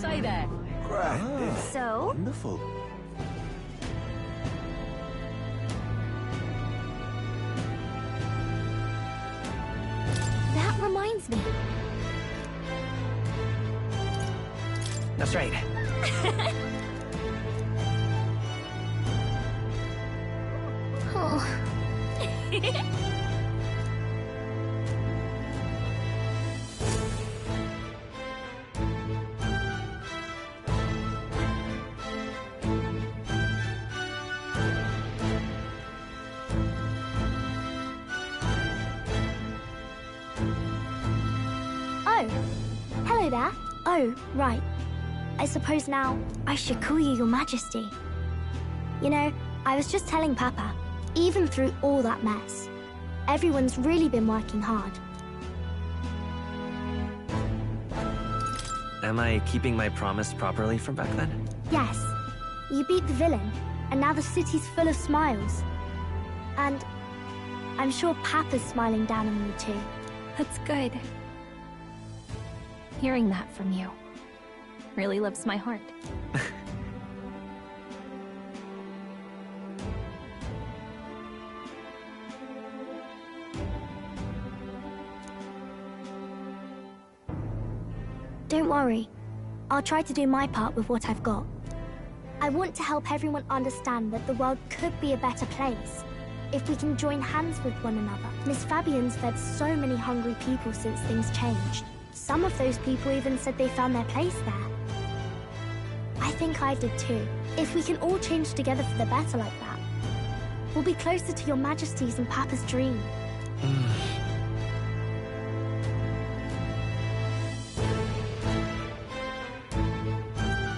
Say there. Grand. So? Wonderful. That reminds me. That's right. Oh. Oh, hello there. Oh, right. I suppose now I should call you Your Majesty. You know, I was just telling Papa, even through all that mess, everyone's really been working hard. Am I keeping my promise properly from back then? Yes, you beat the villain, and now the city's full of smiles. And I'm sure Papa's smiling down on you too. That's good. Hearing that from you really lifts my heart. Don't worry. I'll try to do my part with what I've got. I want to help everyone understand that the world could be a better place if we can join hands with one another. Miss Fabian's fed so many hungry people since things changed. Some of those people even said they found their place there. I think I did too. If we can all change together for the better like that, we'll be closer to Your Majesty's and Papa's dream.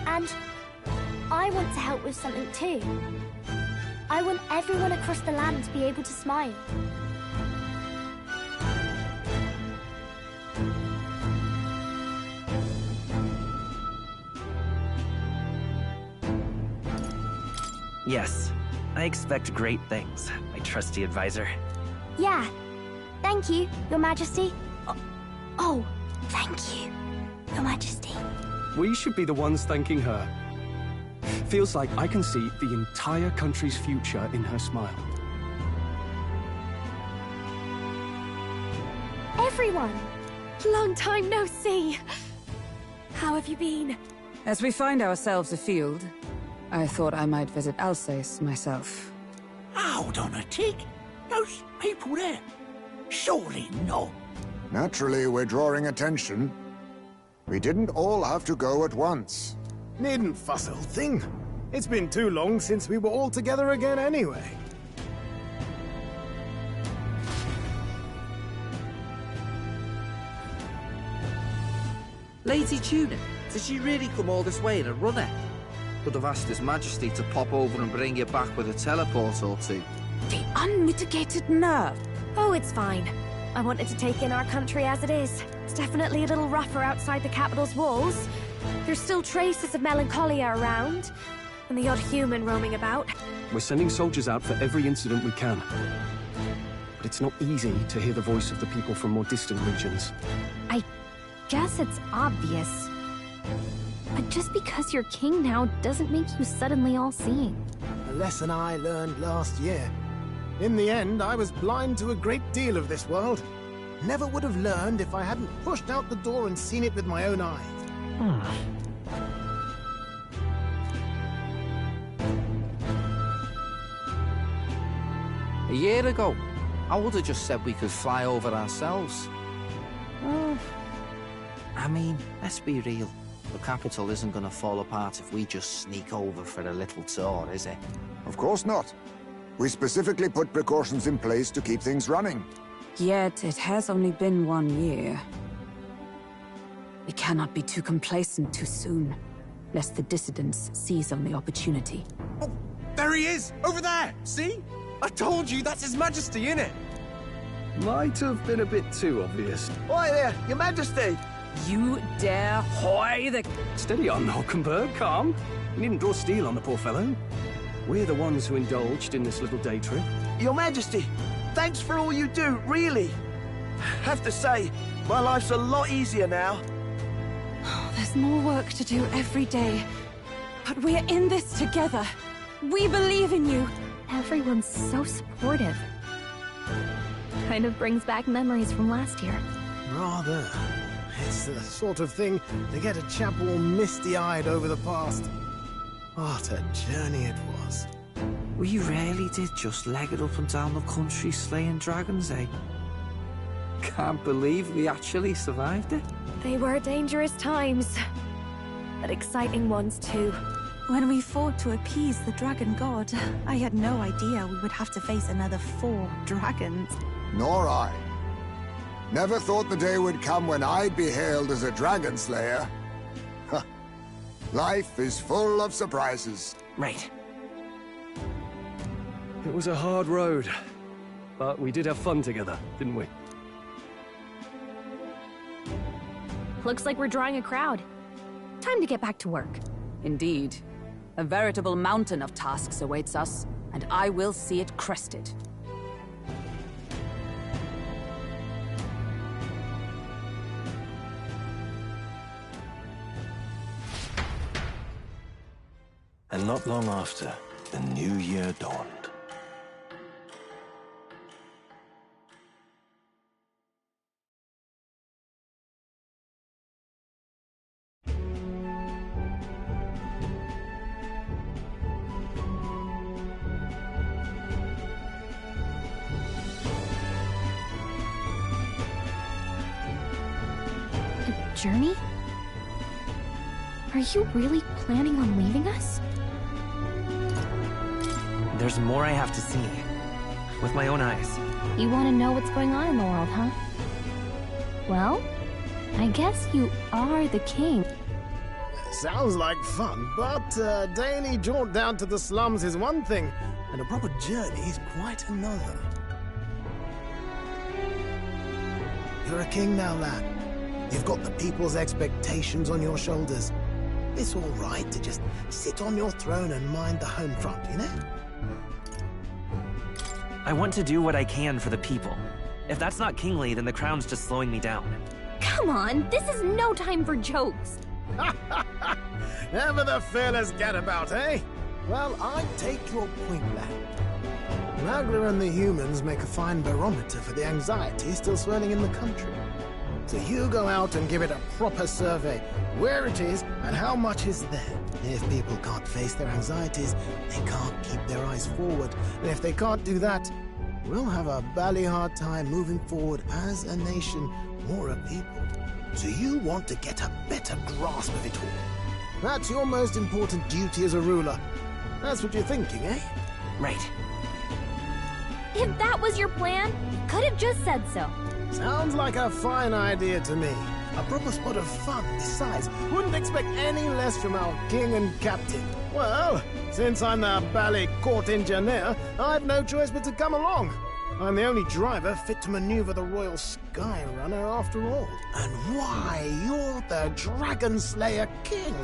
And I want to help with something too. I want everyone across the land to be able to smile. Yes, I expect great things, my trusty advisor. Yeah. Thank you, Your Majesty. Oh, thank you, Your Majesty. We should be the ones thanking her. Feels like I can see the entire country's future in her smile. Everyone! Long time no see. How have you been? As we find ourselves afield, I thought I might visit Alsace myself. Hold on a tick. Those people there. Surely not. Naturally, we're drawing attention. We didn't all have to go at once. Needn't fuss, old thing. It's been too long since we were all together again anyway. Lady Tuna, did she really come all this way in a runner? Could have asked His Majesty to pop over and bring you back with a teleport or two. The unmitigated nerve! Oh, it's fine. I wanted to take in our country as it is. It's definitely a little rougher outside the capital's walls. There's still traces of melancholia around, and the odd human roaming about. We're sending soldiers out for every incident we can. But it's not easy to hear the voice of the people from more distant regions. I guess it's obvious. But just because you're king now doesn't make you suddenly all-seeing. A lesson I learned last year. In the end, I was blind to a great deal of this world. Never would have learned if I hadn't pushed out the door and seen it with my own eyes. A year ago, I would have just said we could fly over ourselves. I mean, let's be real. The capital isn't going to fall apart if we just sneak over for a little tour, is it? Of course not. We specifically put precautions in place to keep things running. Yet it has only been 1 year. We cannot be too complacent too soon, lest the dissidents seize on the opportunity. Oh, there he is! Over there! See? I told you, that's His Majesty, innit? Might have been a bit too obvious. Oi there, Your Majesty! You dare hoy the... Steady on, Hulkenberg, calm. You needn't draw steel on the poor fellow. We're the ones who indulged in this little day trip. Your Majesty, thanks for all you do, really. Have to say, my life's a lot easier now. There's There's more work to do every day, but we're in this together. We believe in you. Everyone's so supportive. Kind of brings back memories from last year. Rather. It's the sort of thing to get a chap all misty-eyed over the past. What a journey it was. We really did just leg it up and down the country slaying dragons, eh? Can't believe we actually survived it. They were dangerous times, but exciting ones too. When we fought to appease the dragon god, I had no idea we would have to face another 4 dragons. Nor I. Never thought the day would come when I'd be hailed as a dragon slayer. Huh. Life is full of surprises. Right. It was a hard road, but we did have fun together, didn't we? Looks like we're drawing a crowd. Time to get back to work. Indeed. A veritable mountain of tasks awaits us, and I will see it crested. And not long after, the new year dawned. A journey? Are you really planning on leaving us? There's more I have to see. With my own eyes. You want to know what's going on in the world, huh? Well, I guess you are the king. Sounds like fun, but a daily jaunt down to the slums is one thing, and a proper journey is quite another. You're a king now, lad. You've got the people's expectations on your shoulders. It's all right to just sit on your throne and mind the home front, you know? I want to do what I can for the people. If that's not kingly, then the crown's just slowing me down. Come on, this is no time for jokes. Never the fearless gadabout, eh? Well, I take your point, lad. Magla and the humans make a fine barometer for the anxiety still swirling in the country. So you go out and give it a proper survey, where it is and how much is there. If people can't face their anxieties, they can't keep their eyes forward. And if they can't do that, we'll have a bally hard time moving forward as a nation or a people. So you want to get a better grasp of it all. That's your most important duty as a ruler. That's what you're thinking, eh? Right. If that was your plan, you could have just said so. Sounds like a fine idea to me. A proper spot of fun besides. Wouldn't expect any less from our king and captain. Well, since I'm the bally court engineer, I've no choice but to come along. I'm the only driver fit to maneuver the Royal Skyrunner after all. And why, you're the Dragon Slayer King.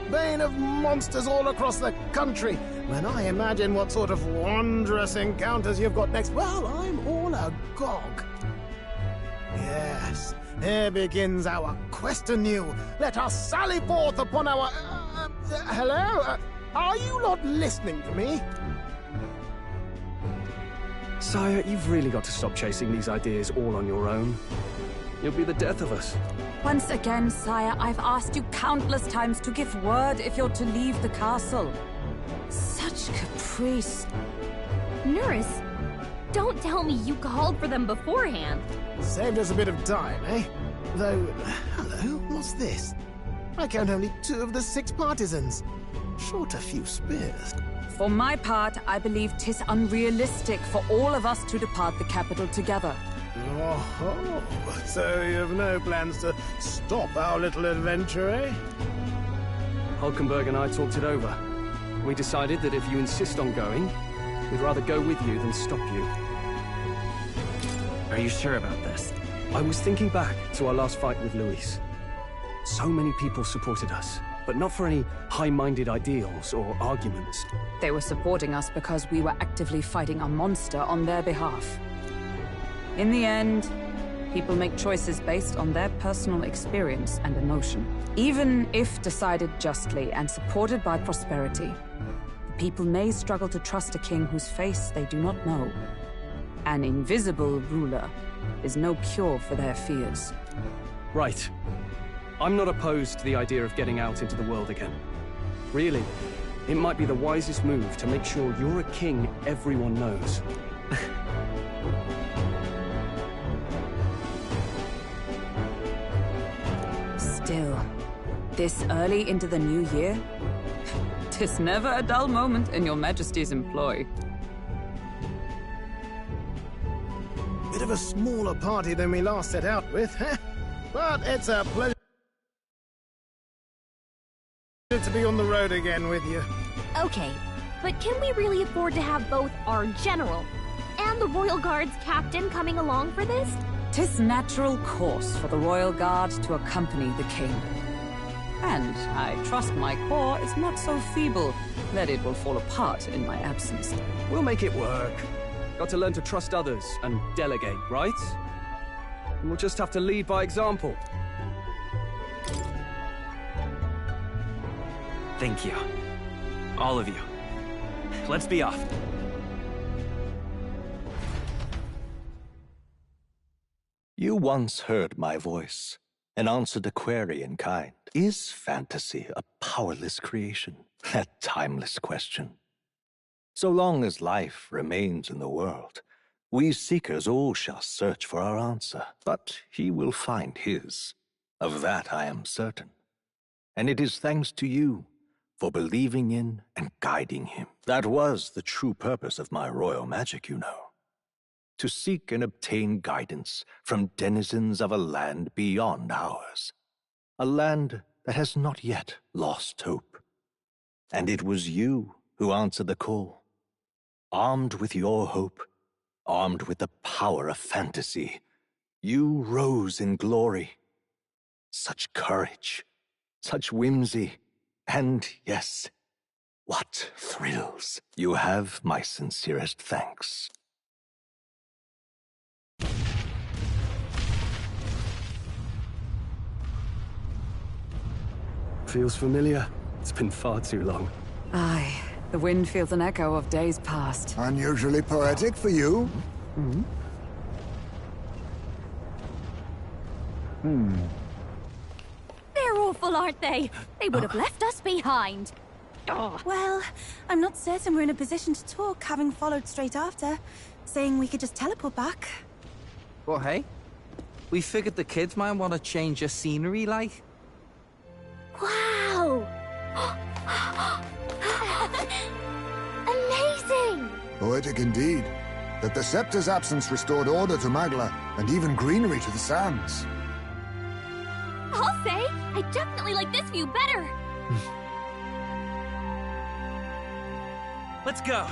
Bane of monsters all across the country. When I imagine what sort of wondrous encounters you've got next, well, I'm all agog. Yes, here begins our quest anew. Let us sally forth upon our... hello? Are you not listening to me? Sire, you've really got to stop chasing these ideas all on your own. You'll be the death of us. Once again, sire, I've asked you countless times to give word if you're to leave the castle. Such caprice. Nurse, don't tell me you called for them beforehand. Saved us a bit of time, eh? Though, hello, what's this? I count only 2 of the 6 partisans. Short a few spears. For my part, I believe 'tis unrealistic for all of us to depart the capital together. Oh, so you have no plans to stop our little adventure, eh? Hulkenberg and I talked it over. We decided that if you insist on going, we'd rather go with you than stop you. Are you sure about this? I was thinking back to our last fight with Luis. So many people supported us, but not for any high-minded ideals or arguments. They were supporting us because we were actively fighting a monster on their behalf. In the end, People make choices based on their personal experience and emotion. Even if decided justly and supported by prosperity, the people may struggle to trust a king whose face they do not know. An invisible ruler is no cure for their fears. Right. I'm not opposed to the idea of getting out into the world again. Really, it might be the wisest move to make sure you're a king everyone knows. Still, this early into the new year? 'Tis never a dull moment in your Majesty's employ. Bit of a smaller party than we last set out with, huh? But it's a pleasure to be on the road again with you. Okay, but can we really afford to have both our general and the Royal Guard's captain coming along for this? 'Tis natural course for the Royal Guard to accompany the king. And I trust my corps is not so feeble that it will fall apart in my absence. We'll make it work. Got to learn to trust others and delegate, right? And we'll just have to lead by example. Thank you. All of you. Let's be off. You once heard my voice and answered a query in kind. Is fantasy a powerless creation? A timeless question. So long as life remains in the world, we seekers all shall search for our answer. But he will find his. Of that I am certain. And it is thanks to you for believing in and guiding him. That was the true purpose of my royal magic, you know. To seek and obtain guidance from denizens of a land beyond ours. A land that has not yet lost hope. And it was you who answered the call. Armed with your hope, armed with the power of fantasy, you rose in glory. Such courage, such whimsy, and yes, what thrills. You have my sincerest thanks. Feels familiar. It's been far too long. Aye, the wind feels an echo of days past. Unusually poetic for you. They're awful, aren't they? They would have left us behind. Oh. Well, I'm not certain we're in a position to talk, having followed straight after, saying we could just teleport back. Well, hey, we figured the kids might want to change your scenery, like. Wow! Amazing! Poetic indeed. That the scepter's absence restored order to Magla, and even greenery to the sands. I'll say, I definitely like this view better. Let's go.